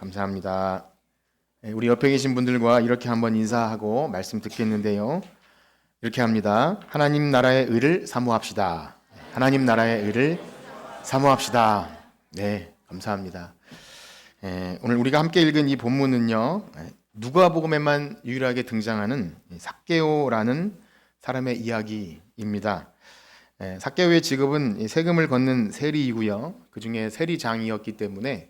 감사합니다. 우리 옆에 계신 분들과 이렇게 한번 인사하고 말씀 듣겠는데요. 이렇게 합니다. 하나님 나라의 의를 사모합시다. 하나님 나라의 의를 사모합시다. 네, 감사합니다. 오늘 우리가 함께 읽은 이 본문은요, 누가복음에만 유일하게 등장하는 삭개오라는 사람의 이야기입니다. 삭개오의 직업은 세금을 걷는 세리이고요. 그 중에 세리장이었기 때문에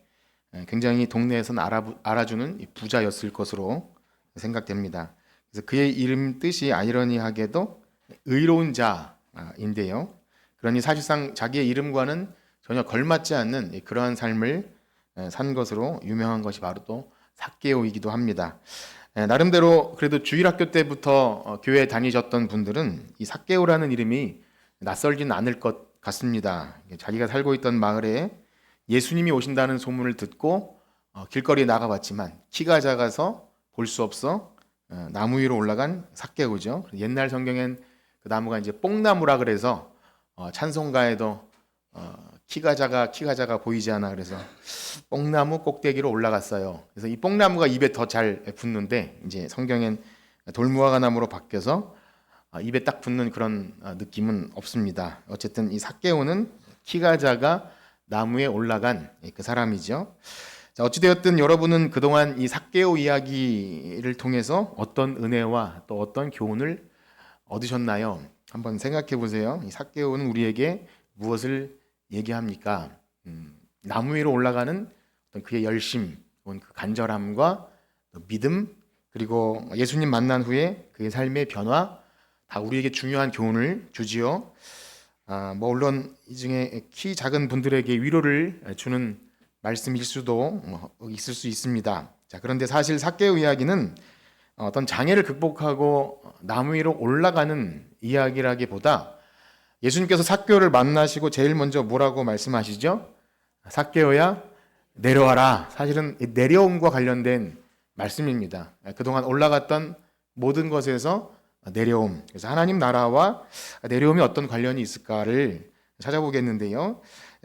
굉장히 동네에서는 알아주는 부자였을 것으로 생각됩니다. 그래서 그의 이름 뜻이 아이러니하게도 의로운 자인데요. 그러니 사실상 자기의 이름과는 전혀 걸맞지 않는 그러한 삶을 산 것으로 유명한 것이 바로 또 삭개오이기도 합니다. 나름대로 그래도 주일학교 때부터 교회에 다니셨던 분들은 이 삭개오라는 이름이 낯설진 않을 것 같습니다. 자기가 살고 있던 마을에 예수님이 오신다는 소문을 듣고 길거리에 나가봤지만 키가 작아서 볼 수 없어 나무 위로 올라간 삭개오죠. 옛날 성경엔 그 나무가 이제 뽕나무라 그래서 찬송가에도 키가 작아 보이지 않아 그래서 뽕나무 꼭대기로 올라갔어요. 그래서 이 뽕나무가 입에 더 잘 붙는데 이제 성경엔 돌무화과 나무로 바뀌어서 입에 딱 붙는 그런 느낌은 없습니다. 어쨌든 이 삭개오는 키가 작아 나무에 올라간 그 사람이죠. 자, 어찌되었든 여러분은 그동안 이 삭개오 이야기를 통해서 어떤 은혜와 또 어떤 교훈을 얻으셨나요? 한번 생각해 보세요. 이 삭개오는 우리에게 무엇을 얘기합니까? 나무 위로 올라가는 어떤 그의 열심, 그 간절함과 믿음, 그리고 예수님 만난 후에 그의 삶의 변화, 다 우리에게 중요한 교훈을 주지요. 물론 이 중에 키 작은 분들에게 위로를 주는 말씀일 수도 있을 수 있습니다. 자, 그런데 사실 삭개오 이야기는 어떤 장애를 극복하고 나무 위로 올라가는 이야기라기보다 예수님께서 삭개오를 만나시고 제일 먼저 뭐라고 말씀하시죠? 삭개오야 내려와라. 사실은 내려옴과 관련된 말씀입니다. 그동안 올라갔던 모든 것에서 내려옴. 그래서 하나님 나라와 내려옴이 어떤 관련이 있을까를 찾아보겠는데요.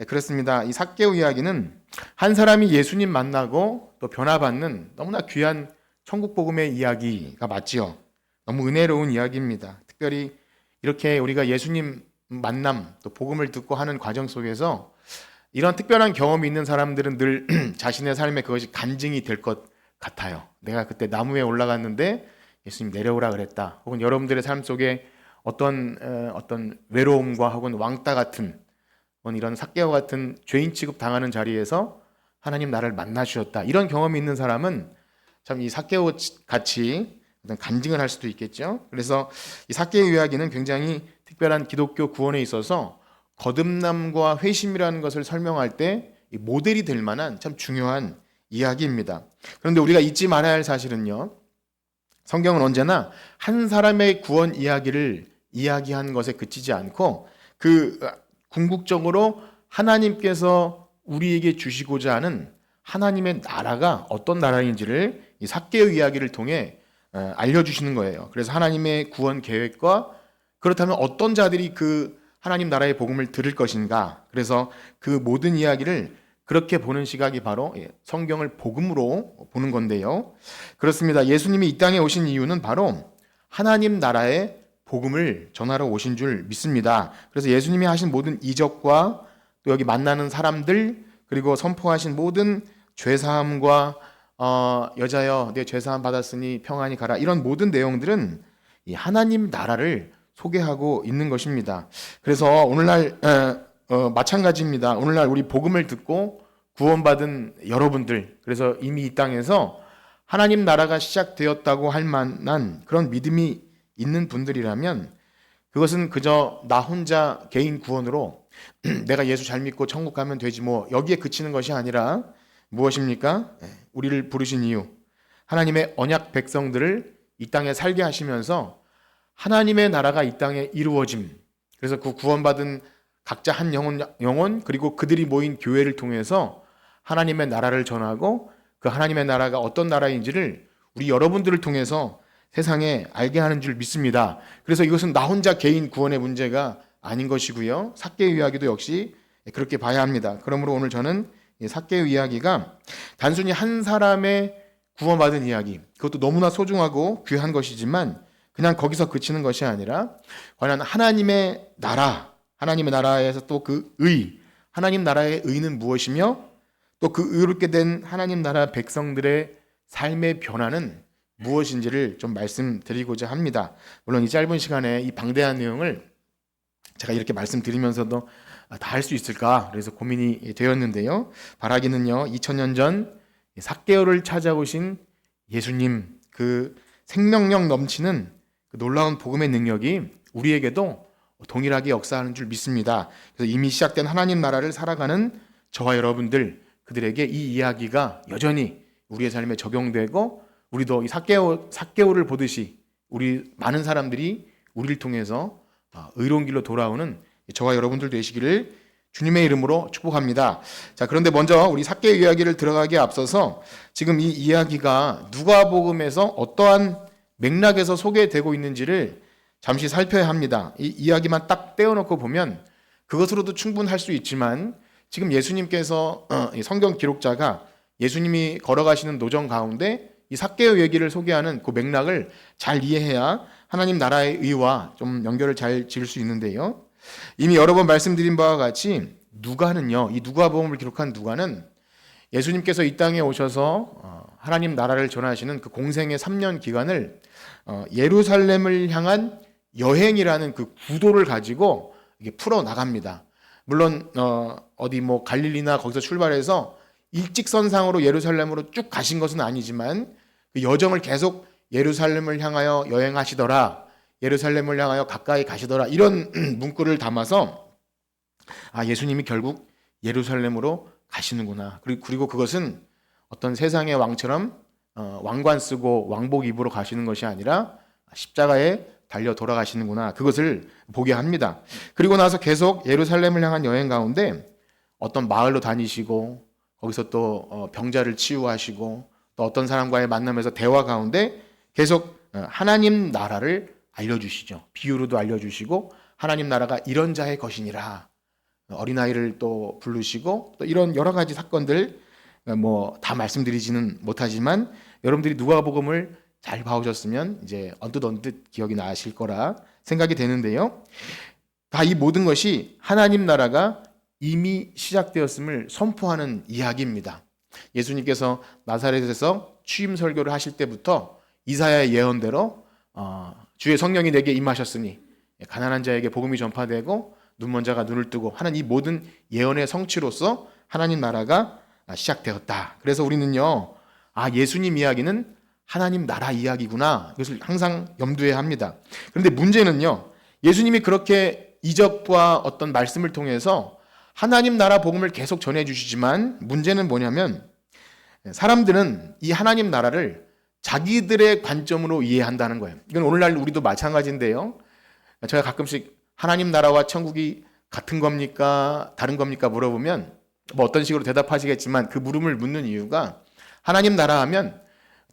그렇습니다. 이 삭개오 이야기는 한 사람이 예수님 만나고 또 변화받는 너무나 귀한 천국 복음의 이야기가 맞지요. 너무 은혜로운 이야기입니다. 특별히 이렇게 우리가 예수님 만남 또 복음을 듣고 하는 과정 속에서 이런 특별한 경험이 있는 사람들은 늘 자신의 삶에 그것이 간증이 될 것 같아요. 내가 그때 나무 위에 올라갔는데 예수님 내려오라 그랬다. 혹은 여러분들의 삶 속에 어떤 외로움과 혹은 왕따 같은 혹은 이런 삭개오 같은 죄인 취급 당하는 자리에서 하나님 나를 만나 주셨다. 이런 경험이 있는 사람은 참 이 삭개오 같이 어떤 간증을 할 수도 있겠죠. 그래서 이 삭개오 이야기는 굉장히 특별한 기독교 구원에 있어서 거듭남과 회심이라는 것을 설명할 때 모델이 될 만한 참 중요한 이야기입니다. 그런데 우리가 잊지 말아야 할 사실은요. 성경은 언제나 한 사람의 구원 이야기를 이야기한 것에 그치지 않고 그 궁극적으로 하나님께서 우리에게 주시고자 하는 하나님의 나라가 어떤 나라인지를 이 삭개오 이야기를 통해 알려주시는 거예요. 그래서 하나님의 구원 계획과 그렇다면 어떤 자들이 그 하나님 나라의 복음을 들을 것인가. 그래서 그 모든 이야기를 그렇게 보는 시각이 바로 성경을 복음으로 보는 건데요. 그렇습니다. 예수님이 이 땅에 오신 이유는 바로 하나님 나라의 복음을 전하러 오신 줄 믿습니다. 그래서 예수님이 하신 모든 이적과 또 여기 만나는 사람들 그리고 선포하신 모든 죄사함과 여자여 내 죄사함 받았으니 평안히 가라 이런 모든 내용들은 이 하나님 나라를 소개하고 있는 것입니다. 그래서 오늘날 마찬가지입니다. 오늘날 우리 복음을 듣고 구원받은 여러분들, 그래서 이미 이 땅에서 하나님 나라가 시작되었다고 할 만한 그런 믿음이 있는 분들이라면 그것은 그저 나 혼자 개인 구원으로 내가 예수 잘 믿고 천국 가면 되지 뭐 여기에 그치는 것이 아니라 무엇입니까? 우리를 부르신 이유, 하나님의 언약 백성들을 이 땅에 살게 하시면서 하나님의 나라가 이 땅에 이루어짐. 그래서 그 구원받은 각자 한 영혼 그리고 그들이 모인 교회를 통해서 하나님의 나라를 전하고 그 하나님의 나라가 어떤 나라인지를 우리 여러분들을 통해서 세상에 알게 하는 줄 믿습니다. 그래서 이것은 나 혼자 개인 구원의 문제가 아닌 것이고요. 삭개오 이야기도 역시 그렇게 봐야 합니다. 그러므로 오늘 저는 이 삭개오 이야기가 단순히 한 사람의 구원받은 이야기, 그것도 너무나 소중하고 귀한 것이지만 그냥 거기서 그치는 것이 아니라 과연 하나님의 나라, 하나님의 나라에서 또 그 의, 하나님 나라의 의는 무엇이며 또 그 의롭게 된 하나님 나라 백성들의 삶의 변화는 무엇인지를 좀 말씀드리고자 합니다. 물론 이 짧은 시간에 이 방대한 내용을 제가 이렇게 말씀드리면서도 다 할 수 있을까? 그래서 고민이 되었는데요. 바라기는요, 2000년 전 삭개오를 찾아오신 예수님, 그 생명력 넘치는 그 놀라운 복음의 능력이 우리에게도 동일하게 역사하는 줄 믿습니다. 그래서 이미 시작된 하나님 나라를 살아가는 저와 여러분들, 그들에게 이 이야기가 여전히 우리의 삶에 적용되고 우리도 이 삭개오를 보듯이 우리 많은 사람들이 우리를 통해서 의로운 길로 돌아오는 저와 여러분들 되시기를 주님의 이름으로 축복합니다. 자, 그런데 먼저 우리 삭개오 이야기를 들어가기에 앞서서 지금 이 이야기가 누가복음에서 어떠한 맥락에서 소개되고 있는지를 잠시 살펴야 합니다. 이 이야기만 딱 떼어놓고 보면 그것으로도 충분할 수 있지만 지금 예수님께서 성경 기록자가 예수님이 걸어가시는 노정 가운데 이 삭개오 얘기를 소개하는 그 맥락을 잘 이해해야 하나님 나라의 의와 좀 연결을 잘 지을 수 있는데요. 이미 여러 번 말씀드린 바와 같이 누가는요, 이 누가복음을 기록한 누가는 예수님께서 이 땅에 오셔서 하나님 나라를 전하시는 그 공생의 3년 기간을 예루살렘을 향한 여행이라는 그 구도를 가지고 이게 풀어 나갑니다. 물론 어디 뭐 갈릴리나 거기서 출발해서 일직선상으로 예루살렘으로 쭉 가신 것은 아니지만 그 여정을 계속 예루살렘을 향하여 여행하시더라, 예루살렘을 향하여 가까이 가시더라, 이런 문구를 담아서 예수님이 결국 예루살렘으로 가시는구나. 그리고 그것은 어떤 세상의 왕처럼 왕관 쓰고 왕복 입으로 가시는 것이 아니라 십자가에 달려 돌아가시는구나. 그것을 보게 합니다. 그리고 나서 계속 예루살렘을 향한 여행 가운데 어떤 마을로 다니시고 거기서 또 병자를 치유하시고 또 어떤 사람과의 만남에서 대화 가운데 계속 하나님 나라를 알려주시죠. 비유로도 알려주시고 하나님 나라가 이런 자의 것이니라. 어린아이를 또 부르시고 또 이런 여러 가지 사건들 뭐 다 말씀드리지는 못하지만 여러분들이 누가복음을 잘 봐오셨으면 이제 언뜻 기억이 나실 거라 생각이 되는데요. 다 이 모든 것이 하나님 나라가 이미 시작되었음을 선포하는 이야기입니다. 예수님께서 나사렛에서 취임 설교를 하실 때부터 이사야의 예언대로 주의 성령이 내게 임하셨으니 가난한 자에게 복음이 전파되고 눈먼 자가 눈을 뜨고 하는 이 모든 예언의 성취로서 하나님 나라가 시작되었다. 그래서 우리는요, 예수님 이야기는 하나님 나라 이야기구나. 이것을 항상 염두에 합니다. 그런데 문제는요, 예수님이 그렇게 이적과 어떤 말씀을 통해서 하나님 나라 복음을 계속 전해주시지만 문제는 뭐냐면 사람들은 이 하나님 나라를 자기들의 관점으로 이해한다는 거예요. 이건 오늘날 우리도 마찬가지인데요. 제가 가끔씩 하나님 나라와 천국이 같은 겁니까? 다른 겁니까? 물어보면 뭐 어떤 식으로 대답하시겠지만 그 물음을 묻는 이유가 하나님 나라 하면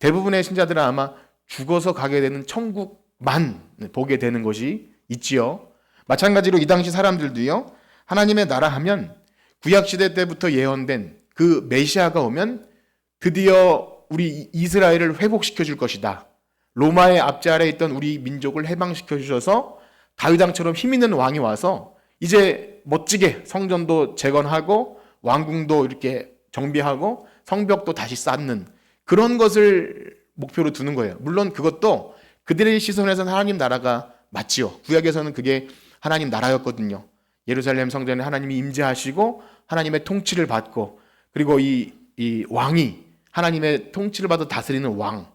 대부분의 신자들은 아마 죽어서 가게 되는 천국만 보게 되는 것이 있지요. 마찬가지로 이 당시 사람들도요, 하나님의 나라 하면 구약시대 때부터 예언된 그 메시아가 오면 드디어 우리 이스라엘을 회복시켜 줄 것이다. 로마의 압제 아래에 있던 우리 민족을 해방시켜 주셔서 다윗왕처럼 힘있는 왕이 와서 이제 멋지게 성전도 재건하고 왕궁도 이렇게 정비하고 성벽도 다시 쌓는 그런 것을 목표로 두는 거예요. 물론 그것도 그들의 시선에서는 하나님 나라가 맞지요. 구약에서는 그게 하나님 나라였거든요. 예루살렘 성전에 하나님이 임재하시고 하나님의 통치를 받고 그리고 이 왕이 하나님의 통치를 받아 다스리는 왕.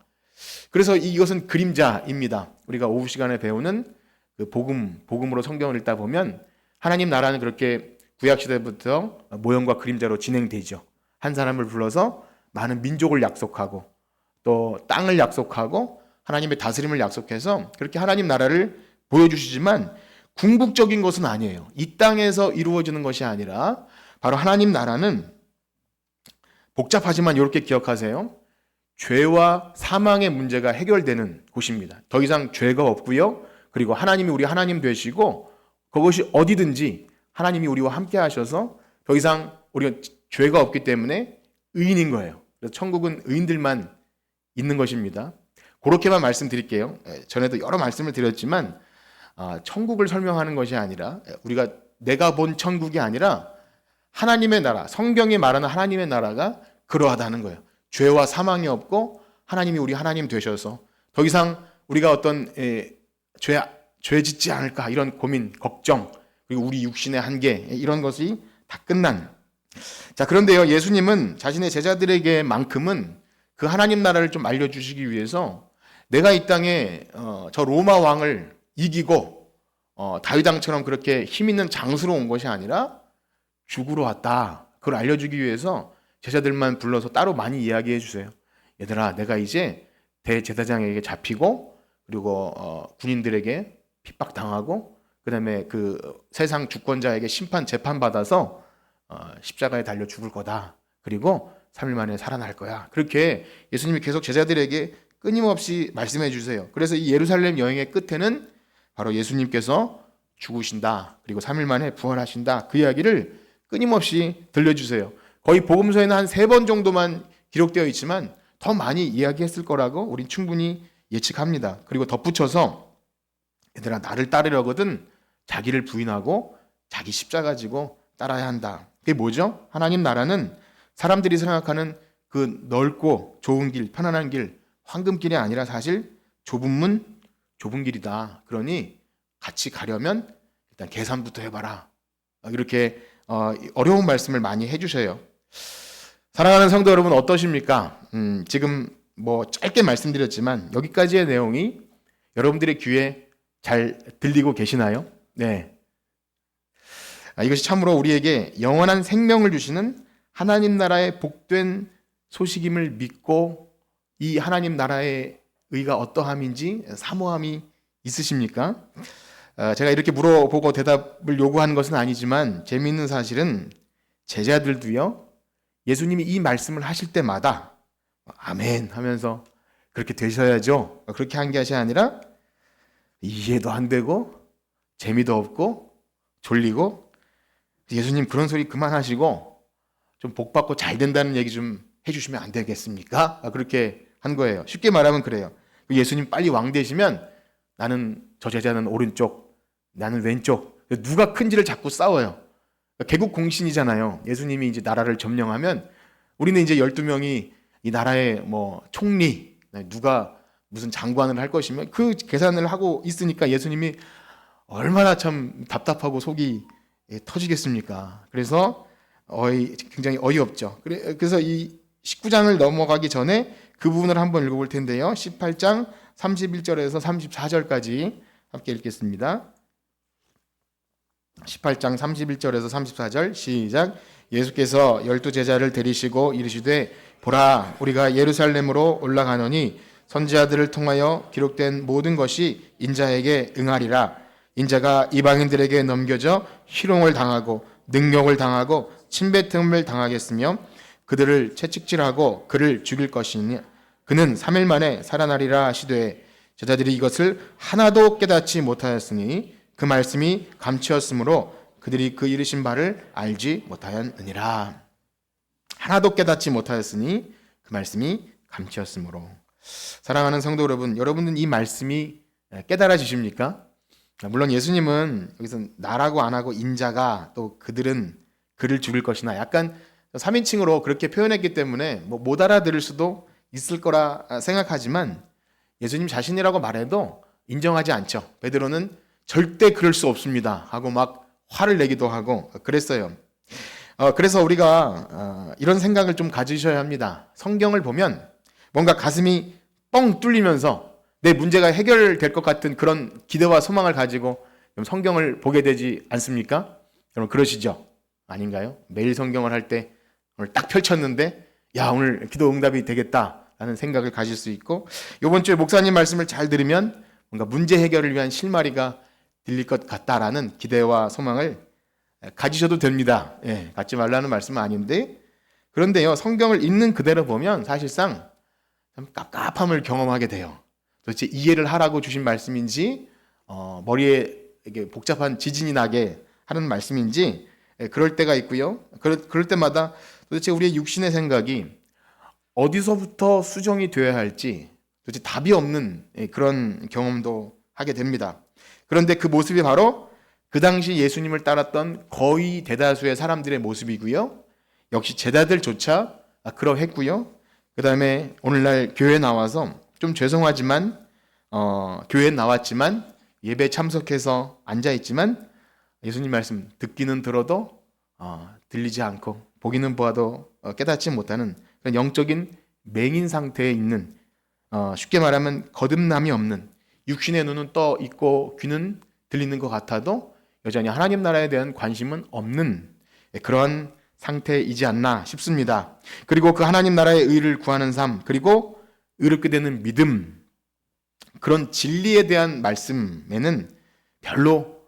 그래서 이것은 그림자입니다. 우리가 오후 시간에 배우는 그 복음으로 성경을 읽다 보면 하나님 나라는 그렇게 구약 시대부터 모형과 그림자로 진행되죠. 한 사람을 불러서 많은 민족을 약속하고 또 땅을 약속하고 하나님의 다스림을 약속해서 그렇게 하나님 나라를 보여주시지만 궁극적인 것은 아니에요. 이 땅에서 이루어지는 것이 아니라 바로 하나님 나라는 복잡하지만 이렇게 기억하세요. 죄와 사망의 문제가 해결되는 곳입니다. 더 이상 죄가 없고요. 그리고 하나님이 우리 하나님 되시고 그것이 어디든지 하나님이 우리와 함께 하셔서 더 이상 우리가 죄가 없기 때문에 의인인 거예요. 그래서 천국은 의인들만 있는 것입니다. 그렇게만 말씀드릴게요. 전에도 여러 말씀을 드렸지만 천국을 설명하는 것이 아니라 우리가 내가 본 천국이 아니라 하나님의 나라, 성경이 말하는 하나님의 나라가 그러하다는 거예요. 죄와 사망이 없고 하나님이 우리 하나님 되셔서 더 이상 우리가 어떤 죄 짓지 않을까 이런 고민, 걱정, 그리고 우리 육신의 한계 이런 것이 다 끝난. 자, 그런데요, 예수님은 자신의 제자들에게만큼은 그 하나님 나라를 좀 알려주시기 위해서 내가 이 땅에 저 로마 왕을 이기고 다윗 왕처럼 그렇게 힘 있는 장수로 온 것이 아니라 죽으러 왔다. 그걸 알려주기 위해서 제자들만 불러서 따로 많이 이야기해 주세요. 얘들아, 내가 이제 대제사장에게 잡히고 그리고 군인들에게 핍박당하고 그다음에 그 세상 주권자에게 재판받아서 십자가에 달려 죽을 거다. 그리고 3일 만에 살아날 거야. 그렇게 예수님이 계속 제자들에게 끊임없이 말씀해 주세요. 그래서 이 예루살렘 여행의 끝에는 바로 예수님께서 죽으신다. 그리고 3일 만에 부활하신다. 그 이야기를 끊임없이 들려주세요. 거의 복음서에는 한 3번 정도만 기록되어 있지만 더 많이 이야기했을 거라고 우린 충분히 예측합니다. 그리고 덧붙여서 얘들아, 나를 따르려거든 자기를 부인하고 자기 십자가 지고 따라야 한다. 그게 뭐죠? 하나님 나라는 사람들이 생각하는 그 넓고 좋은 길, 편안한 길, 황금길이 아니라 사실 좁은 문, 좁은 길이다. 그러니 같이 가려면 일단 계산부터 해봐라. 이렇게 어려운 말씀을 많이 해주셔요. 사랑하는 성도 여러분, 어떠십니까? 지금 뭐 짧게 말씀드렸지만 여기까지의 내용이 여러분들의 귀에 잘 들리고 계시나요? 네. 이것이 참으로 우리에게 영원한 생명을 주시는 하나님 나라의 복된 소식임을 믿고 이 하나님 나라의 의가 어떠함인지 사모함이 있으십니까? 제가 이렇게 물어보고 대답을 요구하는 것은 아니지만 재미있는 사실은 제자들도요, 예수님이 이 말씀을 하실 때마다 아멘 하면서 그렇게 되셔야죠. 그렇게 한 것이 아니라 이해도 안 되고 재미도 없고 졸리고 예수님 그런 소리 그만하시고 좀 복받고 잘 된다는 얘기 좀 해주시면 안 되겠습니까? 그렇게 한 거예요. 쉽게 말하면 그래요. 예수님 빨리 왕 되시면 나는 저 제자는 오른쪽, 나는 왼쪽. 누가 큰지를 자꾸 싸워요. 개국 공신이잖아요. 예수님이 이제 나라를 점령하면 우리는 이제 12명이 이 나라의 뭐 총리, 누가 무슨 장관을 할 것이면 그 계산을 하고 있으니까 예수님이 얼마나 참 답답하고 속이 터지겠습니까? 그래서 굉장히 어이없죠. 그래서 이 19장을 넘어가기 전에 그 부분을 한번 읽어볼 텐데요. 18장 31절에서 34절까지 함께 읽겠습니다. 18장 31절에서 34절 시작. 예수께서 12제자를 데리시고 이르시되 보라, 우리가 예루살렘으로 올라가노니 선지자들을 통하여 기록된 모든 것이 인자에게 응하리라. 인자가 이방인들에게 넘겨져 희롱을 당하고 능욕을 당하고 침뱉음을 당하겠으며 그들을 채찍질하고 그를 죽일 것이니 그는 3일 만에 살아나리라 하시되 제자들이 이것을 하나도 깨닫지 못하였으니 그 말씀이 감추었으므로 그들이 그 이르신 바를 알지 못하였느니라. 하나도 깨닫지 못하였으니 그 말씀이 감추었으므로. 사랑하는 성도 여러분, 여러분은 이 말씀이 깨달아지십니까? 물론 예수님은 여기서 나라고 안 하고 인자가 또 그들은 그를 죽일 것이나 약간 3인칭으로 그렇게 표현했기 때문에 못 알아들을 수도 있을 거라 생각하지만 예수님 자신이라고 말해도 인정하지 않죠. 베드로는 절대 그럴 수 없습니다 하고 막 화를 내기도 하고 그랬어요. 그래서 우리가 이런 생각을 좀 가지셔야 합니다. 성경을 보면 뭔가 가슴이 뻥 뚫리면서 내 문제가 해결될 것 같은 그런 기대와 소망을 가지고 성경을 보게 되지 않습니까? 여러분 그러시죠? 아닌가요? 매일 성경을 할 때 오늘 딱 펼쳤는데 야, 오늘 기도 응답이 되겠다라는 생각을 가질 수 있고, 이번 주에 목사님 말씀을 잘 들으면 뭔가 문제 해결을 위한 실마리가 들릴 것 같다라는 기대와 소망을 가지셔도 됩니다. 갖지 말라는 말씀은 아닌데, 그런데요, 성경을 읽는 그대로 보면 사실상 참 깝깝함을 경험하게 돼요. 도대체 이해를 하라고 주신 말씀인지 머리에 이게 복잡한 지진이 나게 하는 말씀인지 그럴 때가 있고요. 그럴 때마다 도대체 우리의 육신의 생각이 어디서부터 수정이 되어야 할지 도대체 답이 없는 그런 경험도 하게 됩니다. 그런데 그 모습이 바로 그 당시 예수님을 따랐던 거의 대다수의 사람들의 모습이고요. 역시 제자들조차 그러했고요. 그 다음에 오늘날 교회에 나와서 좀 죄송하지만 교회에 나왔지만 예배 참석해서 앉아있지만 예수님 말씀 듣기는 들어도 들리지 않고 보기는 보아도 깨닫지 못하는 그런 영적인 맹인 상태에 있는 쉽게 말하면 거듭남이 없는 육신의 눈은 떠 있고 귀는 들리는 것 같아도 여전히 하나님 나라에 대한 관심은 없는 그러한 상태이지 않나 싶습니다. 그리고 그 하나님 나라의 의를 구하는 삶, 그리고 의롭게 되는 믿음, 그런 진리에 대한 말씀에는 별로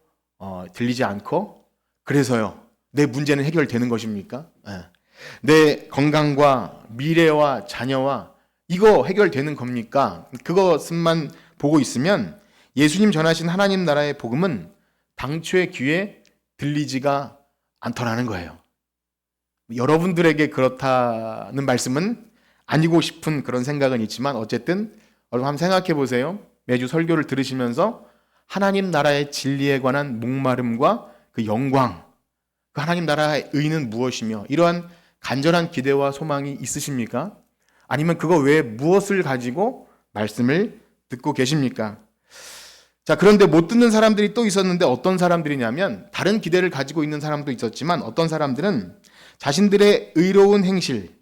들리지 않고, 그래서요, 내 문제는 해결되는 것입니까? 내 건강과 미래와 자녀와 이거 해결되는 겁니까? 그것만 보고 있으면 예수님 전하신 하나님 나라의 복음은 당초의 귀에 들리지가 않더라는 거예요. 여러분들에게 그렇다는 말씀은 아니고 싶은 그런 생각은 있지만 어쨌든 여러분 한번 생각해 보세요. 매주 설교를 들으시면서 하나님 나라의 진리에 관한 목마름과 그 영광, 그 하나님 나라의 의는 무엇이며 이러한 간절한 기대와 소망이 있으십니까? 아니면 그거 외에 무엇을 가지고 말씀을 듣고 계십니까? 자, 그런데 못 듣는 사람들이 또 있었는데 어떤 사람들이냐면 다른 기대를 가지고 있는 사람도 있었지만 어떤 사람들은 자신들의 의로운 행실,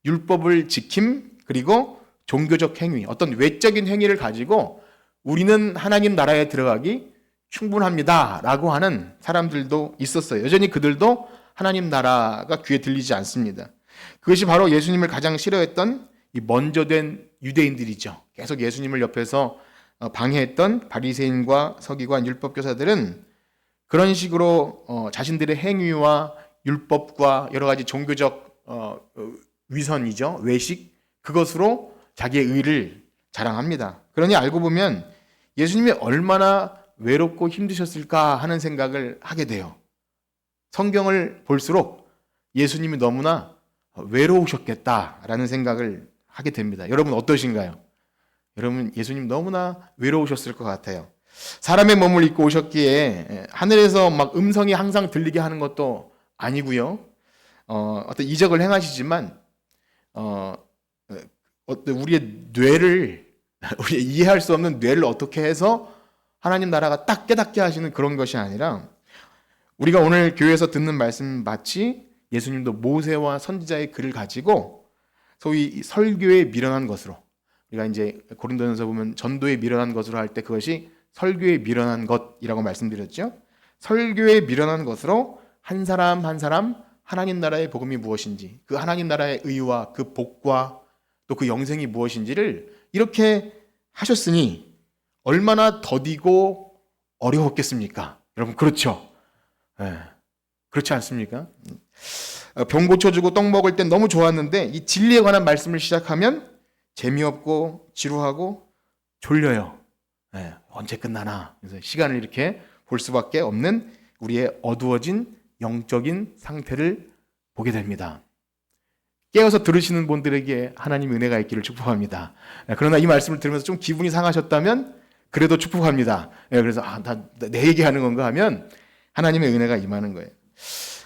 율법을 지킴, 그리고 종교적 행위, 어떤 외적인 행위를 가지고 우리는 하나님 나라에 들어가기 충분합니다 라고 하는 사람들도 있었어요. 여전히 그들도 하나님 나라가 귀에 들리지 않습니다. 그것이 바로 예수님을 가장 싫어했던 이 먼저 된 유대인들이죠. 계속 예수님을 옆에서 방해했던 바리새인과 서기관, 율법교사들은 그런 식으로 자신들의 행위와 율법과 여러 가지 종교적 위선이죠. 외식, 그것으로 자기의 의를 자랑합니다. 그러니 알고 보면 예수님이 얼마나 외롭고 힘드셨을까 하는 생각을 하게 돼요. 성경을 볼수록 예수님이 너무나 외로우셨겠다라는 생각을 하게 됩니다. 여러분 어떠신가요? 여러분 예수님 너무나 외로우셨을 것 같아요. 사람의 몸을 입고 오셨기에 하늘에서 막 음성이 항상 들리게 하는 것도 아니고요. 어떤 이적을 행하시지만 우리의 뇌를 우리 이해할 수 없는 뇌를 어떻게 해서 하나님 나라가 딱 깨닫게 하시는 그런 것이 아니라 우리가 오늘 교회에서 듣는 말씀 마치 예수님도 모세와 선지자의 글을 가지고 소위 설교에 미련한 것으로, 우리가 이제 고린도전서 보면 전도에 미련한 것으로 할 때 그것이 설교에 미련한 것이라고 말씀드렸죠. 설교에 미련한 것으로 한 사람 한 사람 하나님 나라의 복음이 무엇인지, 그 하나님 나라의 의와 그 복과 또 그 영생이 무엇인지를 이렇게 하셨으니 얼마나 더디고 어려웠겠습니까? 여러분 그렇죠? 그렇지 않습니까? 병 고쳐주고 떡 먹을 땐 너무 좋았는데 이 진리에 관한 말씀을 시작하면 재미없고 지루하고 졸려요. 언제 끝나나. 그래서 시간을 이렇게 볼 수밖에 없는 우리의 어두워진 영적인 상태를 보게 됩니다. 깨어서 들으시는 분들에게 하나님 은혜가 있기를 축복합니다. 그러나 이 말씀을 들으면서 좀 기분이 상하셨다면 그래도 축복합니다. 그래서 내 얘기하는 건가 하면 하나님의 은혜가 임하는 거예요.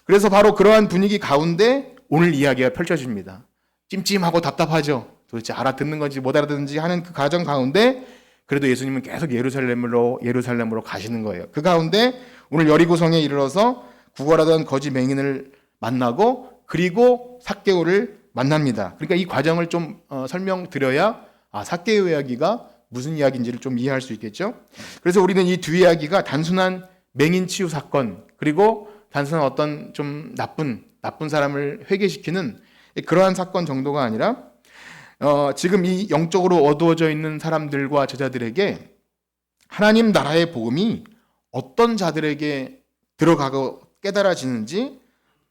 그래서 바로 그러한 분위기 가운데 오늘 이야기가 펼쳐집니다. 찜찜하고 답답하죠. 도대체 알아듣는 건지 못 알아듣는지 하는 그 과정 가운데 그래도 예수님은 계속 예루살렘으로 가시는 거예요. 그 가운데 오늘 여리고성에 이르러서 구걸하던 거지 맹인을 만나고 그리고 삭개오를 만납니다. 그러니까 이 과정을 좀 설명드려야 삭개오 이야기가 무슨 이야기인지를 좀 이해할 수 있겠죠. 그래서 우리는 이 두 이야기가 단순한 맹인 치유 사건, 그리고 단순한 어떤 좀 나쁜 사람을 회개시키는 그러한 사건 정도가 아니라 지금 이 영적으로 어두워져 있는 사람들과 제자들에게 하나님 나라의 복음이 어떤 자들에게 들어가고 깨달아지는지,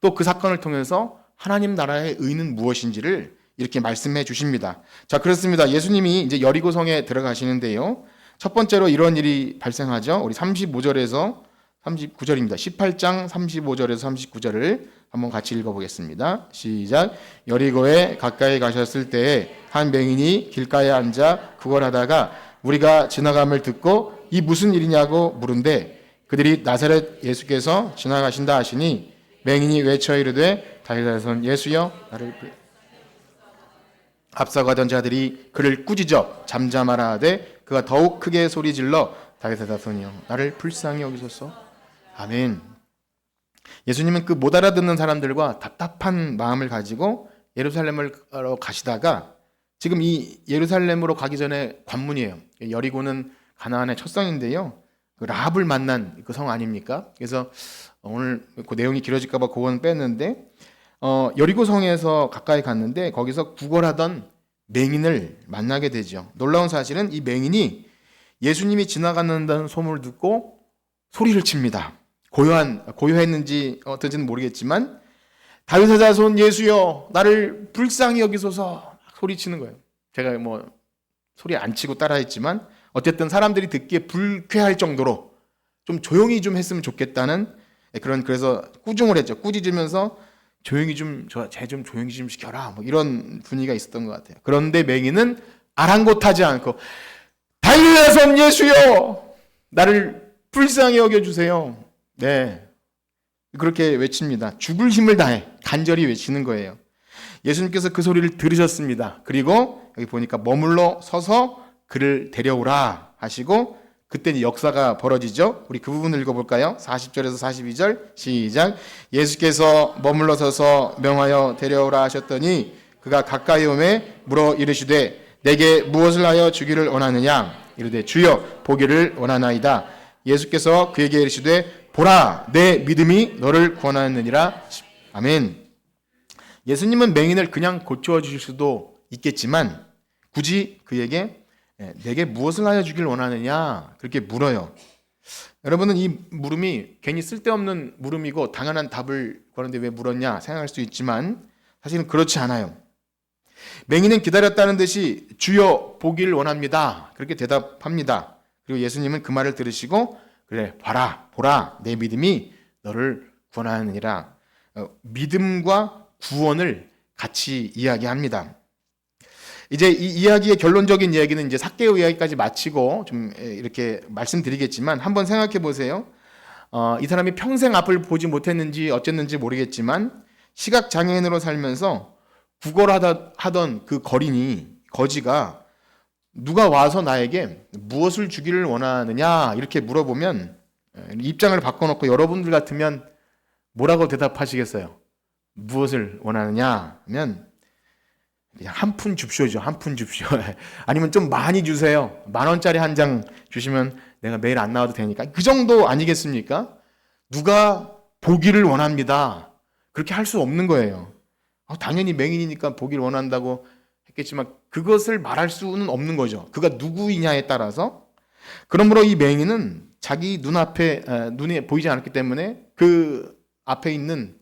또 그 사건을 통해서 하나님 나라의 의는 무엇인지를 이렇게 말씀해 주십니다. 자, 그렇습니다. 예수님이 이제 여리고성에 들어가시는데요. 첫 번째로 이런 일이 발생하죠. 우리 35절에서 39절입니다. 18장 35절에서 39절을 한번 같이 읽어보겠습니다. 시작. 여리고에 가까이 가셨을 때에 한 맹인이 길가에 앉아 구걸하다가 우리가 지나감을 듣고 이 무슨 일이냐고 물은데 그들이 나사렛 예수께서 지나가신다 하시니 맹인이 외쳐 이르되 다윗의 son 예수여 나를 앞서가던 자들이 그를 꾸짖어 잠잠하라 하되 그가 더욱 크게 소리질러 다윗의 자손이여 나를 불쌍히 여기소서. 아멘. 예수님은 그 못 알아듣는 사람들과 답답한 마음을 가지고 예루살렘으로 가시다가 지금 이 예루살렘으로 가기 전에 관문이에요. 여리고는 가나안의 첫 성인데요. 그 라합을 만난 그 성 아닙니까? 그래서 오늘 그 내용이 길어질까 봐 그건 뺐는데 여리고 성에서 가까이 갔는데 거기서 구걸하던 맹인을 만나게 되죠. 놀라운 사실은 이 맹인이 예수님이 지나가는다는 소문을 듣고 소리를 칩니다. 고요했는지 어떤지는 모르겠지만 다윗의 자손 예수여 나를 불쌍히 여기소서 소리치는 거예요. 제가 뭐 소리 안 치고 따라했지만 어쨌든 사람들이 듣기에 불쾌할 정도로 좀 조용히 좀 했으면 좋겠다는 그래서 꾸중을 했죠. 꾸짖으면서 조용히 좀 쟤 좀 조용히 좀 시켜라 뭐 이런 분위기가 있었던 것 같아요. 그런데 맹인은 아랑곳하지 않고 다윗의 자손 예수여 나를 불쌍히 여겨주세요. 네, 그렇게 외칩니다. 죽을 힘을 다해 간절히 외치는 거예요. 예수님께서 그 소리를 들으셨습니다. 그리고 여기 보니까 머물러 서서 그를 데려오라 하시고 그때 역사가 벌어지죠. 우리 그 부분을 읽어볼까요? 40절에서 42절 시작. 예수께서 머물러 서서 명하여 데려오라 하셨더니 그가 가까이 오매 물어 이르시되 내게 무엇을 하여 주기를 원하느냐 이르되 주여 보기를 원하나이다. 예수께서 그에게 이르시되 보라 내 믿음이 너를 구원하였느니라. 아멘. 예수님은 맹인을 그냥 고쳐 주실 수도 있겠지만 굳이 그에게 내게 무엇을 하여 주길 원하느냐 그렇게 물어요. 여러분은 이 물음이 괜히 쓸데없는 물음이고 당연한 답을 구하는데 왜 물었냐 생각할 수 있지만 사실은 그렇지 않아요. 맹인은 기다렸다는 듯이 주여 보기를 원합니다 그렇게 대답합니다. 그리고 예수님은 그 말을 들으시고 그래 보라 내 믿음이 너를 구원하느니라. 믿음과 구원을 같이 이야기합니다. 이제 이 이야기의 결론적인 이야기는 이제 삭개오 이야기까지 마치고 좀 이렇게 말씀드리겠지만 한번 생각해 보세요. 이 사람이 평생 앞을 보지 못했는지 어쨌는지 모르겠지만 시각 장애인으로 살면서 구걸하던 그 거지가 누가 와서 나에게 무엇을 주기를 원하느냐 이렇게 물어보면 입장을 바꿔놓고 여러분들 같으면 뭐라고 대답하시겠어요? 무엇을 원하느냐 하면 그냥 한 푼 줍쇼죠. 한 푼 줍쇼. 아니면 좀 많이 주세요. 10,000원짜리 한 장 주시면 내가 매일 안 나와도 되니까. 그 정도 아니겠습니까? 누가 보기를 원합니다. 그렇게 할 수 없는 거예요. 당연히 맹인이니까 보기를 원한다고 했겠지만 그것을 말할 수는 없는 거죠. 그가 누구이냐에 따라서. 그러므로 이 맹인은 자기 눈에 보이지 않았기 때문에 그 앞에 있는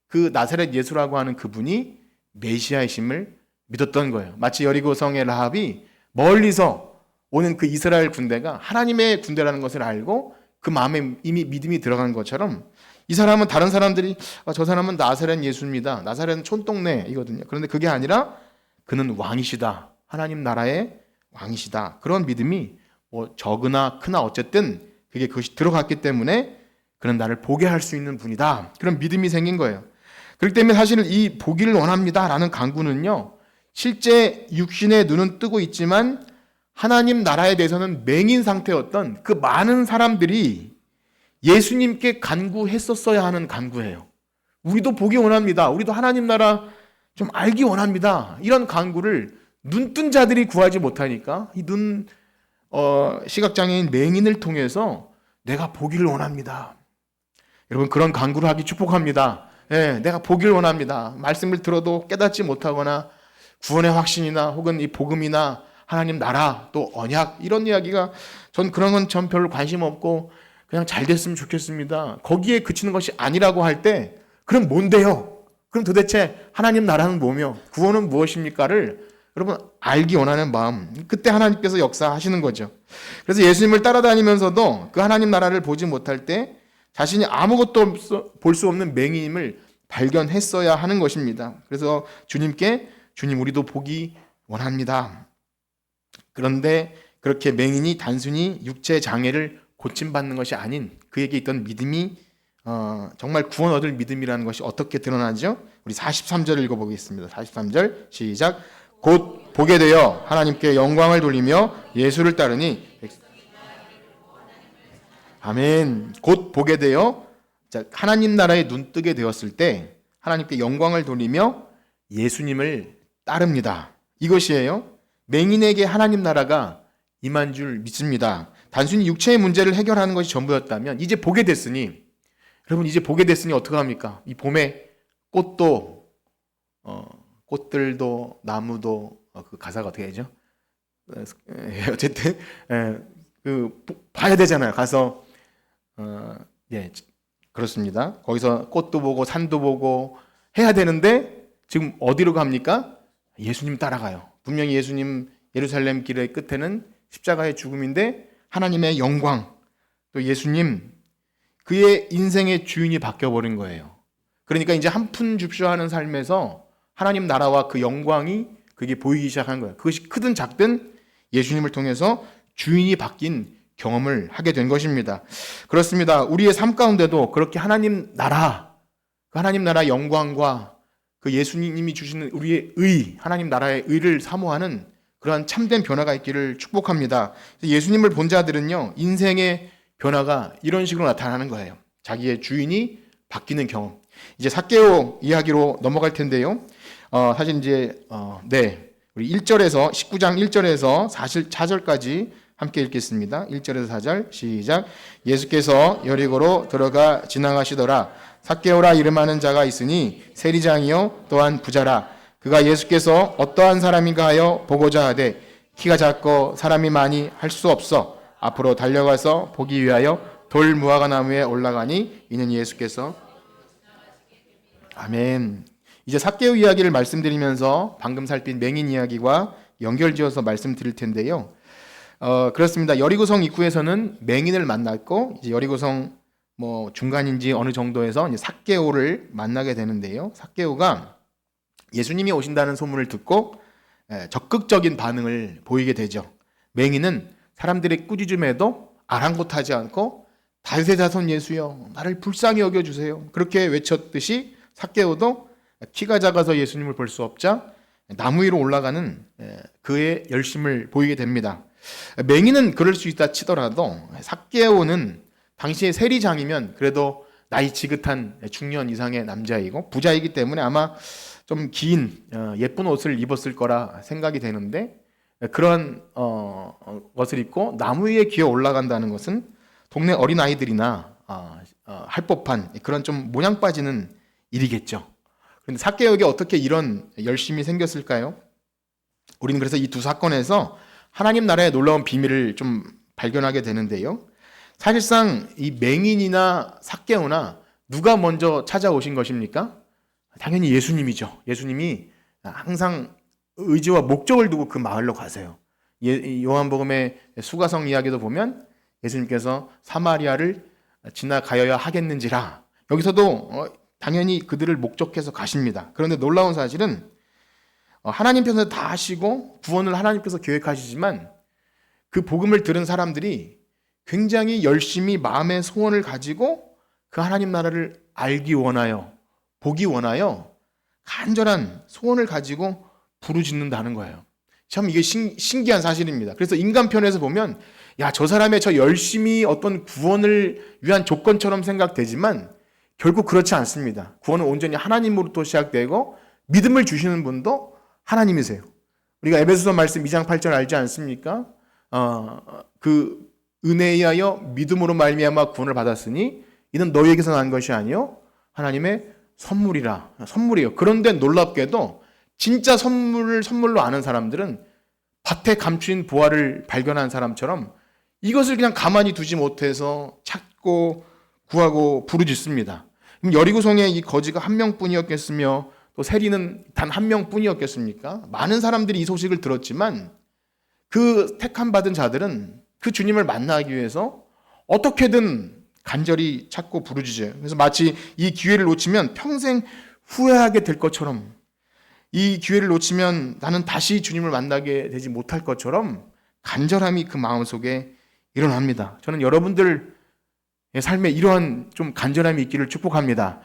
그 나사렛 예수라고 하는 그분이 메시아이심을 믿었던 거예요. 마치 여리고 성의 라합이 멀리서 오는 그 이스라엘 군대가 하나님의 군대라는 것을 알고 그 마음에 이미 믿음이 들어간 것처럼 이 사람은 다른 사람들이 저 사람은 나사렛 예수입니다. 나사렛은 촌동네이거든요. 그런데 그게 아니라 그는 왕이시다. 하나님 나라의 왕이시다. 그런 믿음이 뭐 적으나 크나 어쨌든 그것이 들어갔기 때문에 그는 나를 보게 할 수 있는 분이다. 그런 믿음이 생긴 거예요. 그렇기 때문에 사실 이 보기를 원합니다라는 간구는요. 실제 육신의 눈은 뜨고 있지만 하나님 나라에 대해서는 맹인 상태였던 그 많은 사람들이 예수님께 간구했었어야 하는 간구예요. 우리도 보기 원합니다. 우리도 하나님 나라 좀 알기 원합니다. 이런 간구를 눈뜬 자들이 구하지 못하니까 이 시각장애인 맹인을 통해서 내가 보기를 원합니다. 여러분 그런 간구를 하기 축복합니다. 내가 보기를 원합니다. 말씀을 들어도 깨닫지 못하거나 구원의 확신이나 혹은 이 복음이나 하나님 나라 또 언약 이런 이야기가 전 그런 건 전 별로 관심 없고 그냥 잘 됐으면 좋겠습니다. 거기에 그치는 것이 아니라고 할 때 그럼 뭔데요? 그럼 도대체 하나님 나라는 뭐며 구원은 무엇입니까를 여러분 알기 원하는 마음 그때 하나님께서 역사하시는 거죠. 그래서 예수님을 따라다니면서도 그 하나님 나라를 보지 못할 때 자신이 아무것도 볼 수 없는 맹인임을 발견했어야 하는 것입니다. 그래서 주님께 주님 우리도 보기 원합니다. 그런데 그렇게 맹인이 단순히 육체 장애를 고침받는 것이 아닌 그에게 있던 믿음이 정말 구원 얻을 믿음이라는 것이 어떻게 드러나죠? 우리 43절 읽어보겠습니다. 43절 시작. 곧 보게 되어 하나님께 영광을 돌리며 예수를 따르니 아멘. 곧 보게 되어 하나님 나라에 눈뜨게 되었을 때 하나님께 영광을 돌리며 예수님을 따릅니다. 이것이에요. 맹인에게 하나님 나라가 임한 줄 믿습니다. 단순히 육체의 문제를 해결하는 것이 전부였다면 이제 보게 됐으니 여러분 이제 보게 됐으니 어떡합니까? 이 봄에 꽃도 꽃들도 나무도 그 가사가 어떻게 되죠? 어쨌든 봐야 되잖아요. 가서 그렇습니다. 거기서 꽃도 보고 산도 보고 해야 되는데 지금 어디로 갑니까? 예수님 따라가요. 분명히 예수님 예루살렘 길의 끝에는 십자가의 죽음인데 하나님의 영광 또 예수님 그의 인생의 주인이 바뀌어버린 거예요. 그러니까 이제 한 푼 줍쇼 하는 삶에서 하나님 나라와 그 영광이 그게 보이기 시작한 거예요. 그것이 크든 작든 예수님을 통해서 주인이 바뀐 경험을 하게 된 것입니다. 그렇습니다. 우리의 삶 가운데도 그렇게 하나님 나라, 그 하나님 나라 영광과 그 예수님이 주시는 우리의 의, 하나님 나라의 의를 사모하는 그러한 참된 변화가 있기를 축복합니다. 예수님을 본 자들은요, 인생의 변화가 이런 식으로 나타나는 거예요. 자기의 주인이 바뀌는 경험. 이제 삭개오 이야기로 넘어갈 텐데요. 사실 이제 우리 1절에서 19장 1절에서 4절까지 함께 읽겠습니다. 1절에서 4절 시작. 예수께서 여리고로 들어가 지나가시더라. 삭개오라 이름하는 자가 있으니 세리장이요 또한 부자라. 그가 예수께서 어떠한 사람인가 하여 보고자 하되 키가 작고 사람이 많이 할 수 없어 앞으로 달려가서 보기 위하여 돌 무화과 나무에 올라가니 이는 예수께서 아멘. 이제 삭개오 이야기를 말씀드리면서 방금 살핀 맹인 이야기와 연결지어서 말씀드릴 텐데요. 그렇습니다. 여리고성 입구에서는 맹인을 만났고 이제 여리고성 중간인지 어느 정도에서 이제 삭개오를 만나게 되는데요. 삭개오가 예수님이 오신다는 소문을 듣고 적극적인 반응을 보이게 되죠. 맹인은 사람들의 꾸짖음에도 아랑곳하지 않고 다윗의 자손 예수여 나를 불쌍히 여겨주세요. 그렇게 외쳤듯이 삭개오도 키가 작아서 예수님을 볼 수 없자 나무 위로 올라가는 그의 열심을 보이게 됩니다. 맹인은 그럴 수 있다 치더라도 삭개오는 당시의 세리장이면 그래도 나이 지긋한 중년 이상의 남자이고 부자이기 때문에 아마 좀 긴 예쁜 옷을 입었을 거라 생각이 되는데 그런 것을 입고 나무 위에 기어 올라간다는 것은 동네 어린아이들이나 할 법한 그런 좀 모양 빠지는 일이겠죠. 그런데 삭개오에게 어떻게 이런 열심이 생겼을까요? 우리는 그래서 이 두 사건에서 하나님 나라의 놀라운 비밀을 좀 발견하게 되는데요. 사실상 이 맹인이나 삭개오나 누가 먼저 찾아오신 것입니까? 당연히 예수님이죠. 예수님이 항상 의지와 목적을 두고 그 마을로 가세요. 요한복음의 수가성 이야기도 보면 예수님께서 사마리아를 지나가야 하겠는지라 여기서도 당연히 그들을 목적해서 가십니다. 그런데 놀라운 사실은 하나님 편에서 다 하시고 구원을 하나님께서 계획하시지만 그 복음을 들은 사람들이 굉장히 열심히 마음의 소원을 가지고 그 하나님 나라를 알기 원하여 보기 원하여 간절한 소원을 가지고 부르짖는다는 거예요. 참 이게 신기한 사실입니다. 그래서 인간 편에서 보면 저 사람의 저 열심히 어떤 구원을 위한 조건처럼 생각되지만 결국 그렇지 않습니다. 구원은 온전히 하나님으로부터 시작되고 믿음을 주시는 분도 하나님이세요. 우리가 에베소서 말씀 2장 8절 알지 않습니까? 그 은혜에 의하여 믿음으로 말미암아 구원을 받았으니 이는 너희에게서 난 것이 아니요 하나님의 선물이에요. 그런데 놀랍게도 진짜 선물을 선물로 아는 사람들은 밭에 감추인 보화를 발견한 사람처럼 이것을 그냥 가만히 두지 못해서 찾고 구하고 부르짖습니다. 그럼 여리고성에 이 거지가 한 명뿐이었겠으며 또 세리는 단 한 명뿐이었겠습니까? 많은 사람들이 이 소식을 들었지만 그 택함 받은 자들은 그 주님을 만나기 위해서 어떻게든 간절히 찾고 부르짖어요. 그래서 마치 이 기회를 놓치면 평생 후회하게 될 것처럼, 이 기회를 놓치면 나는 다시 주님을 만나게 되지 못할 것처럼 간절함이 그 마음속에 일어납니다. 저는 여러분들의 삶에 이러한 좀 간절함이 있기를 축복합니다.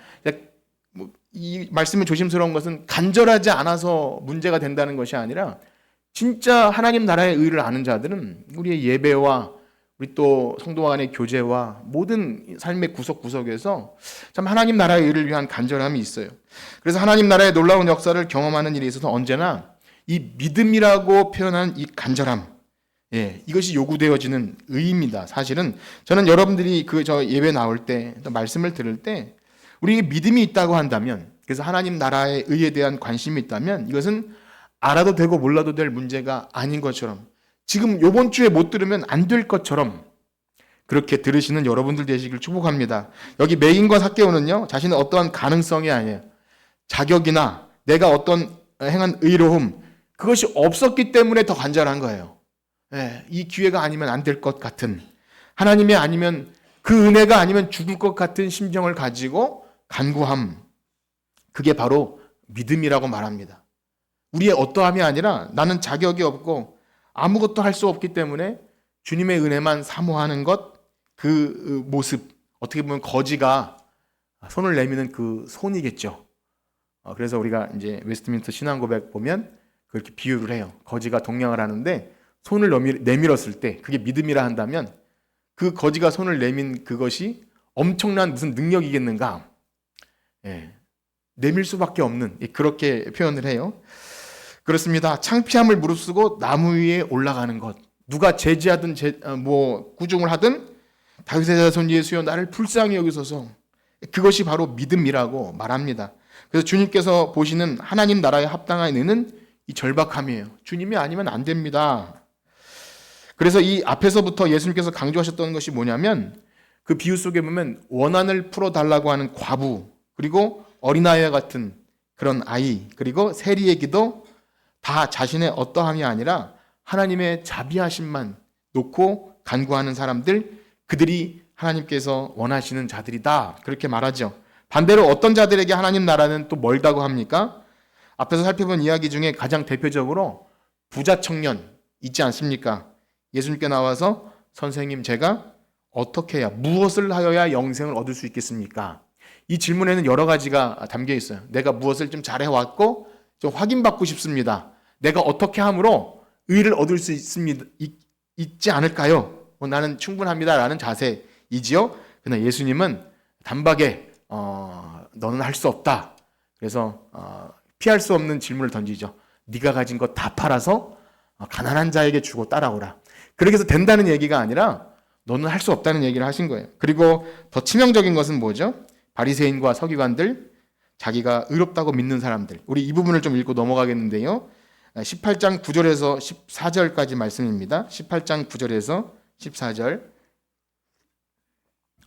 이 말씀이 조심스러운 것은 간절하지 않아서 문제가 된다는 것이 아니라 진짜 하나님 나라의 의를 아는 자들은 우리의 예배와 우리 또 성도와 간의 교제와 모든 삶의 구석구석에서 참 하나님 나라의 의를 위한 간절함이 있어요. 그래서 하나님 나라의 놀라운 역사를 경험하는 일에 있어서 언제나 이 믿음이라고 표현한 이 간절함, 이것이 요구되어지는 의입니다. 사실은 저는 여러분들이 저 예배 나올 때, 또 말씀을 들을 때 우리에게 믿음이 있다고 한다면, 그래서 하나님 나라의 의에 대한 관심이 있다면 이것은 알아도 되고 몰라도 될 문제가 아닌 것처럼, 지금 요번 주에 못 들으면 안 될 것처럼 그렇게 들으시는 여러분들 되시길 축복합니다. 여기 매인과 삭개오는요, 자신의 어떠한 가능성이 아니에요. 자격이나 내가 어떤 행한 의로움, 그것이 없었기 때문에 더 간절한 거예요. 이 기회가 아니면 안 될 것 같은, 하나님이 아니면, 그 은혜가 아니면 죽을 것 같은 심정을 가지고 간구함, 그게 바로 믿음이라고 말합니다. 우리의 어떠함이 아니라 나는 자격이 없고 아무것도 할 수 없기 때문에 주님의 은혜만 사모하는 것, 그 모습, 어떻게 보면 거지가 손을 내미는 그 손이겠죠. 그래서 우리가 이제 웨스트민스터 신앙고백 보면 그렇게 비유를 해요. 거지가 동냥을 하는데 손을 내밀었을 때 그게 믿음이라 한다면 그 거지가 손을 내민 그것이 엄청난 무슨 능력이겠는가? 내밀 수밖에 없는, 그렇게 표현을 해요. 그렇습니다. 창피함을 무릅쓰고 나무 위에 올라가는 것. 누가 제지하든 꾸중을 하든 다윗의 자손 예수여 나를 불쌍히 여기소서. 그것이 바로 믿음이라고 말합니다. 그래서 주님께서 보시는 하나님 나라에 합당한 의는 이 절박함이에요. 주님이 아니면 안 됩니다. 그래서 이 앞에서부터 예수님께서 강조하셨던 것이 뭐냐면, 그 비유 속에 보면 원한을 풀어달라고 하는 과부, 그리고 어린아이와 같은 그런 아이, 그리고 세리의 기도, 다 자신의 어떠함이 아니라 하나님의 자비하심만 놓고 간구하는 사람들, 그들이 하나님께서 원하시는 자들이다, 그렇게 말하죠. 반대로 어떤 자들에게 하나님 나라는 또 멀다고 합니까? 앞에서 살펴본 이야기 중에 가장 대표적으로 부자 청년 있지 않습니까? 예수님께 나와서 선생님, 제가 어떻게 해야, 무엇을 하여야 영생을 얻을 수 있겠습니까? 이 질문에는 여러 가지가 담겨 있어요. 내가 무엇을 좀 잘해왔고 좀 확인받고 싶습니다. 내가 어떻게 함으로 의를 얻을 수 있지 않을까요? 나는 충분합니다 라는 자세이지요. 그러나 예수님은 단박에 너는 할 수 없다. 그래서 피할 수 없는 질문을 던지죠. 네가 가진 것 다 팔아서 가난한 자에게 주고 따라오라. 그렇게 해서 된다는 얘기가 아니라 너는 할 수 없다는 얘기를 하신 거예요. 그리고 더 치명적인 것은 뭐죠? 바리새인과 서기관들, 자기가 의롭다고 믿는 사람들. 우리 이 부분을 좀 읽고 넘어가겠는데요. 18장 9절에서 14절까지 말씀입니다. 18장 9절에서 14절.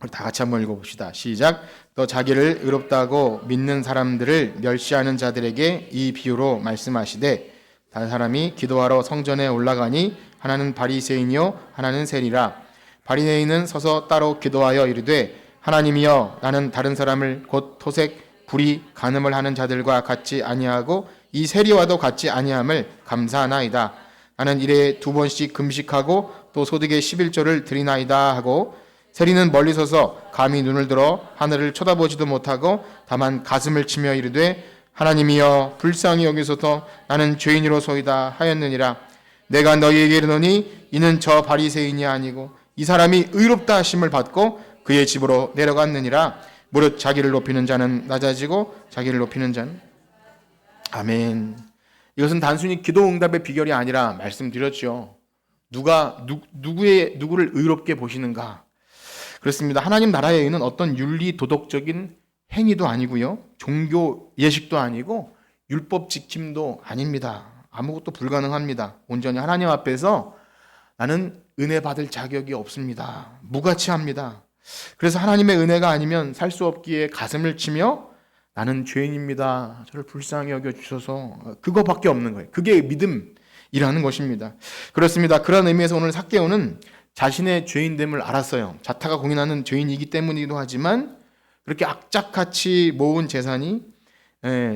우리 다 같이 한번 읽어봅시다. 시작. 또 자기를 의롭다고 믿는 사람들을 멸시하는 자들에게 이 비유로 말씀하시되, 다른 사람이 기도하러 성전에 올라가니 하나는 바리새인이요 하나는 세리라. 바리새인은 서서 따로 기도하여 이르되, 하나님이여, 나는 다른 사람을 곧 토색, 불의, 간음을 하는 자들과 같이 아니하고 이 세리와도 같이 아니함을 감사하나이다. 나는 일에 2번씩 금식하고 또 소득의 11조를 드리나이다 하고, 세리는 멀리 서서 감히 눈을 들어 하늘을 쳐다보지도 못하고 다만 가슴을 치며 이르되, 하나님이여 불쌍히 여기소서, 나는 죄인이로소이다 하였느니라. 내가 너희에게 이르노니 이는 저 바리새인이 아니고 이 사람이 의롭다 하심을 받고 그의 집으로 내려갔느니라. 무릇 자기를 높이는 자는 낮아지고 자기를 높이는 자는. 아멘. 이것은 단순히 기도 응답의 비결이 아니라 말씀드렸죠. 누구를 의롭게 보시는가? 그렇습니다. 하나님 나라의 의는 어떤 윤리 도덕적인 행위도 아니고요, 종교 예식도 아니고 율법 지킴도 아닙니다. 아무것도 불가능합니다. 온전히 하나님 앞에서 나는 은혜 받을 자격이 없습니다. 무가치합니다. 그래서 하나님의 은혜가 아니면 살 수 없기에 가슴을 치며 나는 죄인입니다. 저를 불쌍히 여겨주셔서, 그거밖에 없는 거예요. 그게 믿음이라는 것입니다. 그렇습니다. 그런 의미에서 오늘 삭개오는 자신의 죄인됨을 알았어요. 자타가 공인하는 죄인이기 때문이기도 하지만 그렇게 악착같이 모은 재산이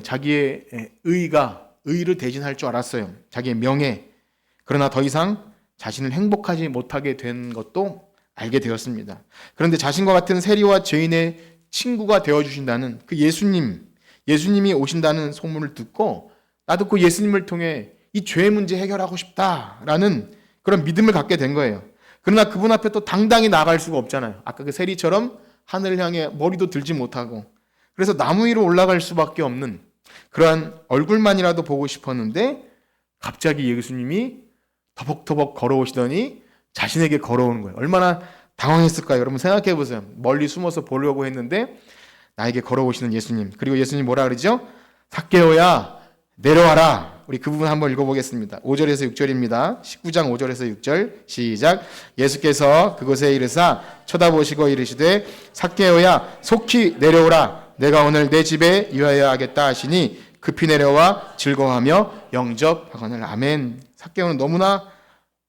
자기의 의를 대신할 줄 알았어요. 자기의 명예. 그러나 더 이상 자신을 행복하지 못하게 된 것도 알게 되었습니다. 그런데 자신과 같은 세리와 죄인의 친구가 되어주신다는 그 예수님이 오신다는 소문을 듣고 나도 그 예수님을 통해 이 죄의 문제 해결하고 싶다라는 그런 믿음을 갖게 된 거예요. 그러나 그분 앞에 또 당당히 나아갈 수가 없잖아요. 아까 그 세리처럼 하늘을 향해 머리도 들지 못하고 그래서 나무 위로 올라갈 수밖에 없는 그러한 얼굴만이라도 보고 싶었는데 갑자기 예수님이 터벅터벅 걸어오시더니 자신에게 걸어오는 거예요. 얼마나 당황했을까요? 여러분 생각해 보세요. 멀리 숨어서 보려고 했는데 나에게 걸어오시는 예수님. 그리고 예수님 뭐라 그러죠? 삭개오야 내려와라. 우리 그 부분 한번 읽어보겠습니다. 5절에서 6절입니다. 19장 5절에서 6절 시작. 예수께서 그곳에 이르사 쳐다보시고 이르시되 삭개오야 속히 내려오라. 내가 오늘 내 집에 유하여 하겠다 하시니 급히 내려와 즐거워하며 영접하거늘. 아멘. 삭개오는 너무나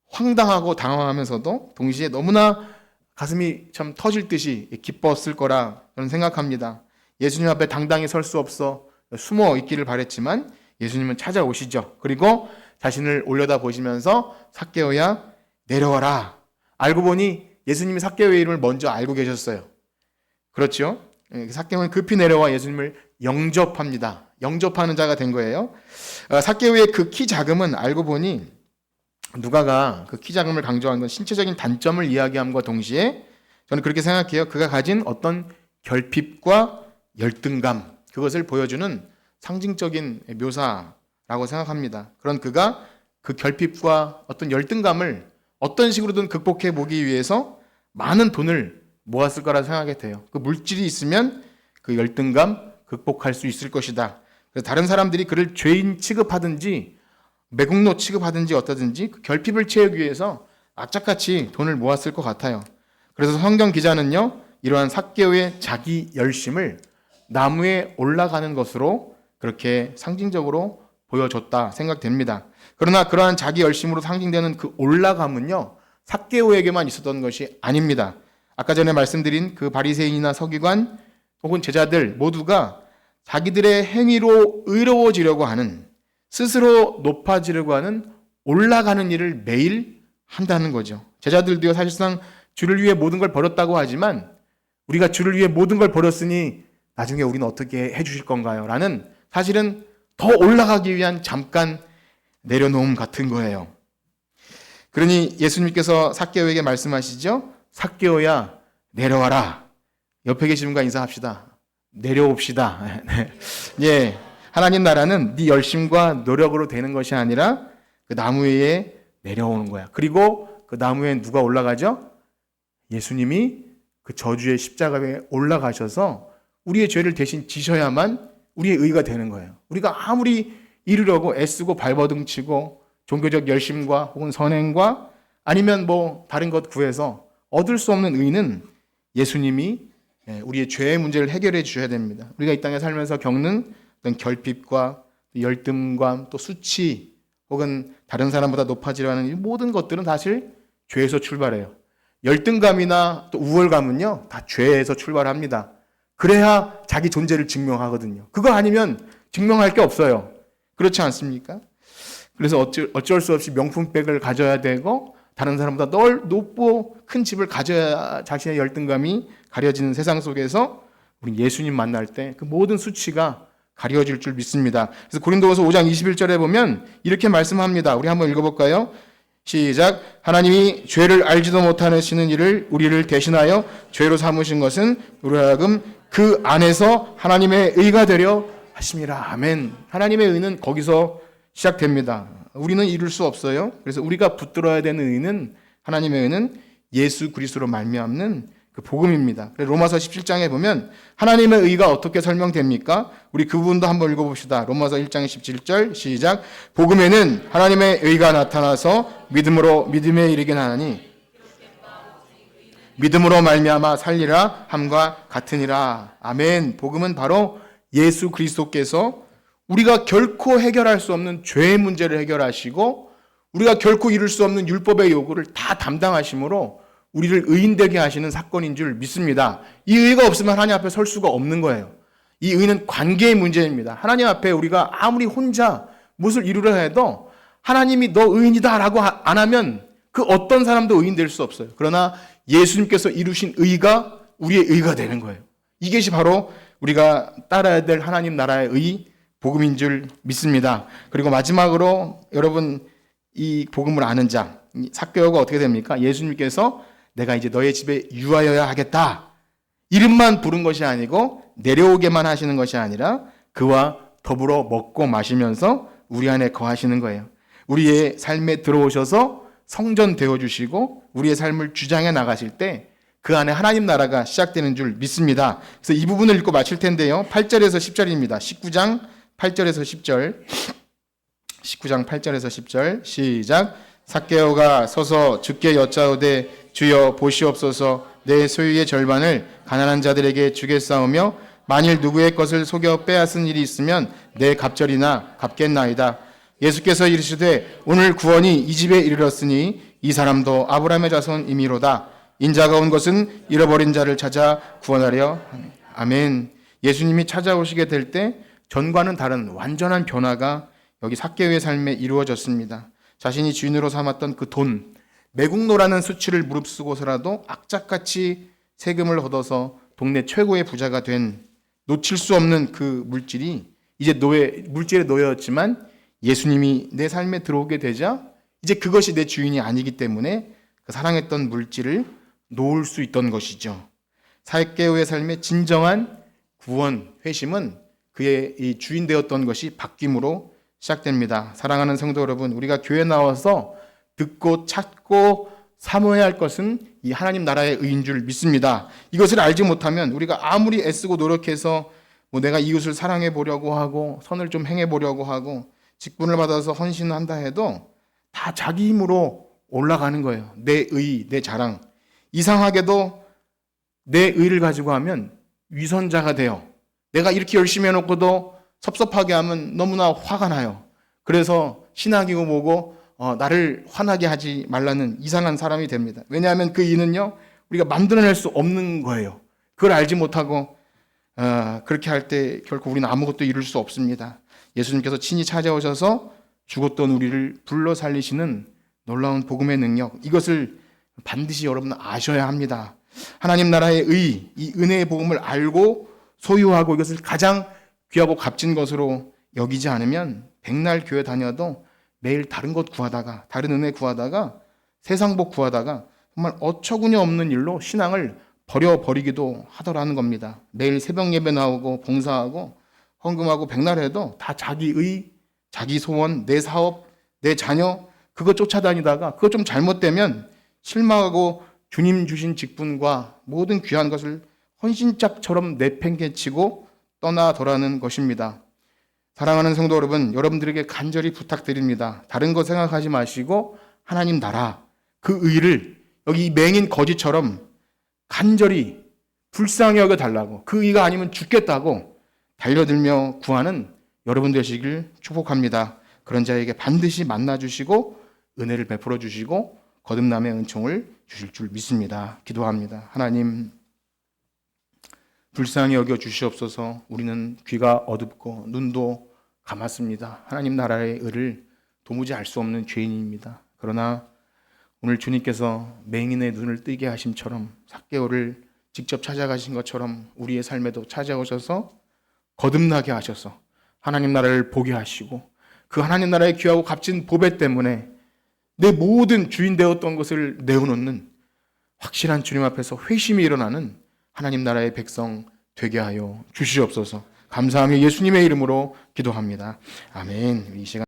황당하고 당황하면서도 동시에 너무나 가슴이 참 터질 듯이 기뻤을 거라 저는 생각합니다. 예수님 앞에 당당히 설 수 없어 숨어 있기를 바랬지만 예수님은 찾아오시죠. 그리고 자신을 올려다 보시면서 삭개오야 내려와라. 알고 보니 예수님이 삭개오의 이름을 먼저 알고 계셨어요. 그렇죠? 삭개오는 급히 내려와 예수님을 영접합니다. 영접하는 자가 된 거예요. 삭개오의 그 키 작음은 알고 보니 누가가 그 키 작음을 강조한 건 신체적인 단점을 이야기함과 동시에 저는 그렇게 생각해요. 그가 가진 어떤 결핍과 열등감, 그것을 보여주는 상징적인 묘사라고 생각합니다. 그런 그가 그 결핍과 어떤 열등감을 어떤 식으로든 극복해 보기 위해서 많은 돈을 모았을 거라 생각이 돼요. 그 물질이 있으면 그 열등감 극복할 수 있을 것이다. 그래서 다른 사람들이 그를 죄인 취급하든지 매국노 취급하든지 어떠든지 그 결핍을 채우기 위해서 악착같이 돈을 모았을 것 같아요. 그래서 성경 기자는요, 이러한 삭개오의 자기 열심을 나무에 올라가는 것으로 그렇게 상징적으로 보여줬다 생각됩니다. 그러나 그러한 자기 열심으로 상징되는 그 올라감은요, 삭개오에게만 있었던 것이 아닙니다. 아까 전에 말씀드린 그 바리새인이나 서기관 혹은 제자들 모두가 자기들의 행위로 의로워지려고 하는, 스스로 높아지려고 하는 올라가는 일을 매일 한다는 거죠. 제자들도요, 사실상 주를 위해 모든 걸 버렸다고 하지만 우리가 주를 위해 모든 걸 버렸으니 나중에 우리는 어떻게 해주실 건가요? 라는 사실은 더 올라가기 위한 잠깐 내려놓음 같은 거예요. 그러니 예수님께서 삭개오에게 말씀하시죠. 삭개오야 내려와라. 옆에 계신 분과 인사합시다. 내려옵시다. 예, 하나님 나라는 네 열심과 노력으로 되는 것이 아니라 그 나무 위에 내려오는 거야. 그리고 그 나무 위에 누가 올라가죠? 예수님이 그 저주의 십자가에 올라가셔서 우리의 죄를 대신 지셔야만 우리의 의가 되는 거예요. 우리가 아무리 이루려고 애쓰고 발버둥치고 종교적 열심과 혹은 선행과 아니면 뭐 다른 것 구해서 얻을 수 없는 의는 예수님이 우리의 죄의 문제를 해결해 주셔야 됩니다. 우리가 이 땅에 살면서 겪는 어떤 결핍과 열등감 또 수치 혹은 다른 사람보다 높아지려 하는 이 모든 것들은 사실 죄에서 출발해요. 열등감이나 또 우월감은요, 다 죄에서 출발합니다. 그래야 자기 존재를 증명하거든요. 그거 아니면 증명할 게 없어요. 그렇지 않습니까? 그래서 어쩔 수 없이 명품백을 가져야 되고 다른 사람보다 높고 큰 집을 가져야 자신의 열등감이 가려지는 세상 속에서 우리 예수님 만날 때 그 모든 수치가 가려질 줄 믿습니다. 그래서 고린도후서 5장 21절에 보면 이렇게 말씀합니다. 우리 한번 읽어볼까요? 시작. 하나님이 죄를 알지도 못하시는 일을 우리를 대신하여 죄로 삼으신 것은 우리로 하여금 그 안에서 하나님의 의가 되려 하심이라. 아멘. 하나님의 의는 거기서 시작됩니다. 우리는 이룰 수 없어요. 그래서 우리가 붙들어야 되는 의는, 하나님의 의는 예수 그리스도로 말미암는 그 복음입니다. 로마서 17장에 보면 하나님의 의가 어떻게 설명됩니까? 우리 그 부분도 한번 읽어봅시다. 로마서 1장 17절 시작. 복음에는 하나님의 의가 나타나서 믿음에 이르게 하나니 믿음으로 말미암아 살리라 함과 같으니라. 아멘. 복음은 바로 예수 그리스도께서 우리가 결코 해결할 수 없는 죄의 문제를 해결하시고 우리가 결코 이룰 수 없는 율법의 요구를 다 담당하심으로 우리를 의인되게 하시는 사건인 줄 믿습니다. 이 의가 없으면 하나님 앞에 설 수가 없는 거예요. 이 의는 관계의 문제입니다. 하나님 앞에 우리가 아무리 혼자 무엇을 이루려 해도 하나님이 너 의인이다 라고 안 하면 그 어떤 사람도 의인 될 수 없어요. 그러나 예수님께서 이루신 의가 우리의 의가 되는 거예요. 이것이 바로 우리가 따라야 될 하나님 나라의 의, 복음인 줄 믿습니다. 그리고 마지막으로 여러분 이 복음을 아는 자, 삭개오가 어떻게 됩니까? 예수님께서 내가 이제 너의 집에 유하여야 하겠다. 이름만 부른 것이 아니고 내려오게만 하시는 것이 아니라 그와 더불어 먹고 마시면서 우리 안에 거하시는 거예요. 우리의 삶에 들어오셔서 성전 되어주시고 우리의 삶을 주장해 나가실 때 그 안에 하나님 나라가 시작되는 줄 믿습니다. 그래서 이 부분을 읽고 마칠 텐데요. 8절에서 10절입니다. 19장 8절에서 10절 19장 8절에서 10절 시작. 삭개오가 서서 주께 여짜오되 주여 보시옵소서 내 소유의 절반을 가난한 자들에게 주겠사오며 만일 누구의 것을 속여 빼앗은 일이 있으면 내 갑절이나 갚겠나이다. 예수께서 이르시되 오늘 구원이 이 집에 이르렀으니 이 사람도 아브라함의 자손이미로다. 인자가 온 것은 잃어버린 자를 찾아 구원하려. 아멘. 예수님이 찾아오시게 될 때 전과는 다른 완전한 변화가 여기 삭개오의 삶에 이루어졌습니다. 자신이 주인으로 삼았던 그 돈, 매국노라는 수치를 무릅쓰고서라도 악착같이 세금을 걷어서 동네 최고의 부자가 된 놓칠 수 없는 그 물질이 이제 물질의 노예였지만 예수님이 내 삶에 들어오게 되자 이제 그것이 내 주인이 아니기 때문에 그 사랑했던 물질을 놓을 수 있던 것이죠. 삭개오의 삶의 진정한 구원, 회심은 그의 이 주인 되었던 것이 바뀜으로 시작됩니다. 사랑하는 성도 여러분, 우리가 교회 나와서 듣고 찾고 사모해야 할 것은 이 하나님 나라의 의인 줄 믿습니다. 이것을 알지 못하면 우리가 아무리 애쓰고 노력해서 내가 이웃을 사랑해 보려고 하고 선을 좀 행해 보려고 하고 직분을 받아서 헌신한다 해도 다 자기 힘으로 올라가는 거예요. 내 의, 내 자랑. 이상하게도 내 의를 가지고 하면 위선자가 돼요. 내가 이렇게 열심히 해놓고도 섭섭하게 하면 너무나 화가 나요. 그래서 신학이고 뭐고 나를 화나게 하지 말라는 이상한 사람이 됩니다. 왜냐하면 그 이는요 우리가 만들어낼 수 없는 거예요. 그걸 알지 못하고 그렇게 할 때 결코 우리는 아무것도 이룰 수 없습니다. 예수님께서 친히 찾아오셔서 죽었던 우리를 불러 살리시는 놀라운 복음의 능력, 이것을 반드시 여러분은 아셔야 합니다. 하나님 나라의 의, 이 은혜의 복음을 알고 소유하고 이것을 가장 귀하고 값진 것으로 여기지 않으면 백날 교회 다녀도 매일 다른 것 구하다가 다른 은혜 구하다가 세상 복 구하다가 정말 어처구니 없는 일로 신앙을 버려버리기도 하더라는 겁니다. 매일 새벽 예배 나오고 봉사하고 헌금하고 백날 해도 다 자기 의, 자기 소원, 내 사업, 내 자녀 그거 쫓아다니다가 그거 좀 잘못되면 실망하고 주님 주신 직분과 모든 귀한 것을 헌신짝처럼 내팽개치고 떠나더라는 것입니다. 사랑하는 성도 여러분, 여러분들에게 간절히 부탁드립니다. 다른 거 생각하지 마시고 하나님 나라, 그 의를 여기 맹인 거지처럼 간절히 불쌍히 여겨달라고, 그 의가 아니면 죽겠다고 달려들며 구하는 여러분 되시길 축복합니다. 그런 자에게 반드시 만나주시고 은혜를 베풀어 주시고 거듭남의 은총을 주실 줄 믿습니다. 기도합니다. 하나님, 불쌍히 여겨 주시옵소서. 우리는 귀가 어둡고 눈도 감았습니다. 하나님 나라의 의를 도무지 알 수 없는 죄인입니다. 그러나 오늘 주님께서 맹인의 눈을 뜨게 하심처럼 삭개오를 직접 찾아가신 것처럼 우리의 삶에도 찾아오셔서 거듭나게 하셔서 하나님 나라를 보게 하시고 그 하나님 나라의 귀하고 값진 보배 때문에 내 모든 주인 되었던 것을 내어놓는 확실한 주님 앞에서 회심이 일어나는 하나님 나라의 백성 되게 하여 주시옵소서. 감사하며 예수님의 이름으로 기도합니다. 아멘. 이 시간